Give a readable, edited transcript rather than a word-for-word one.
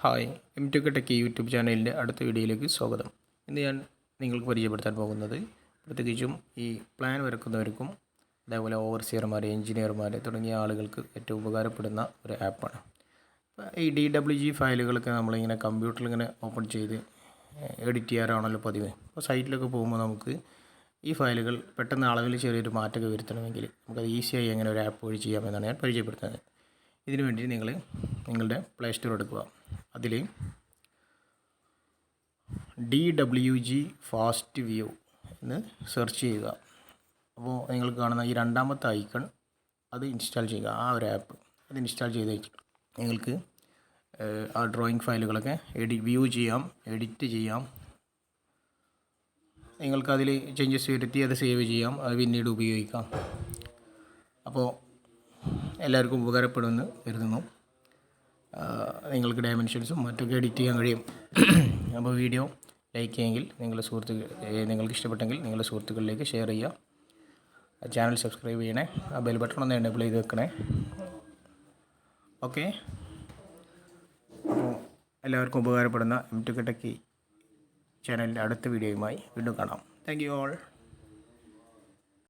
Hi Autocad YouTube ചാനലിൻ്റെ അടുത്ത വീഡിയോയിലേക്ക് സ്വാഗതം. ഇന്ന് ഞാൻ നിങ്ങൾക്ക് പരിചയപ്പെടുത്താൻ പോകുന്നത് പ്രത്യേകിച്ചും ഈ പ്ലാൻ വരക്കുന്നവർക്കും അതേപോലെ ഓവർസിയർമാർ, എഞ്ചിനീയർമാർ തുടങ്ങിയ ആളുകൾക്ക് ഏറ്റവും ഉപകാരപ്പെടുന്ന ഒരു ആപ്പാണ്. ഈ DWG ഫയലുകളൊക്കെ നമ്മളിങ്ങനെ കമ്പ്യൂട്ടറിൽ ഇങ്ങനെ ഓപ്പൺ ചെയ്ത് എഡിറ്റ് ചെയ്യാറാണല്ലോ പതിവ്. അപ്പോൾ സൈറ്റിലൊക്കെ പോകുമ്പോൾ നമുക്ക് ഈ ഫയലുകൾ പെട്ടെന്ന് അളവിൽ ചെറിയൊരു മാറ്റമൊക്കെ വരുത്തണമെങ്കിൽ നമുക്കത് ഈസിയായി എങ്ങനെ ഒരു ആപ്പ് വഴി ചെയ്യാമെന്നാണ് ഞാൻ പരിചയപ്പെടുത്തുന്നത്. ഇതിനു വേണ്ടി നിങ്ങൾ നിങ്ങളുടെ പ്ലേ സ്റ്റോർ എടുക്കുക. അതിൽ DWG ഫാസ്റ്റ് വ്യൂ എന്ന് സെർച്ച് ചെയ്യുക. അപ്പോൾ നിങ്ങൾ കാണുന്ന ഈ രണ്ടാമത്തെ ഐക്കൺ അത് ഇൻസ്റ്റാൾ ചെയ്യുക. ആ ഒരു ആപ്പ് അത് ഇൻസ്റ്റാൾ ചെയ്ത് നിങ്ങൾക്ക് ആ ഡ്രോയിങ് ഫയലുകളൊക്കെ വ്യൂ ചെയ്യാം, എഡിറ്റ് ചെയ്യാം. നിങ്ങൾക്കതിൽ ചേഞ്ചസ് വരുത്തി അത് സേവ് ചെയ്യാം, അത് പിന്നീട് ഉപയോഗിക്കാം. അപ്പോൾ എല്ലാവർക്കും ഉപകാരപ്പെടുമെന്ന് കരുതുന്നു. നിങ്ങൾക്ക് ഡയമെൻഷൻസും മറ്റൊക്കെ എഡിറ്റ് ചെയ്യാൻ കഴിയും. അപ്പോൾ വീഡിയോ ലൈക്ക് ചെയ്യുമെങ്കിൽ നിങ്ങൾക്ക് ഇഷ്ടപ്പെട്ടെങ്കിൽ നിങ്ങളുടെ സുഹൃത്തുക്കളിലേക്ക് ഷെയർ ചെയ്യുക. ചാനൽ സബ്സ്ക്രൈബ് ചെയ്യണേ. ആ ബെൽ ബട്ടൺ ഒന്ന് എനേബിൾ ചെയ്ത് വെക്കണേ. ഓക്കെ, അപ്പോൾ എല്ലാവർക്കും ഉപകാരപ്പെടുന്ന Autocad ചാനലിൻ്റെ അടുത്ത വീഡിയോയുമായി വീണ്ടും കാണാം. Thank you all.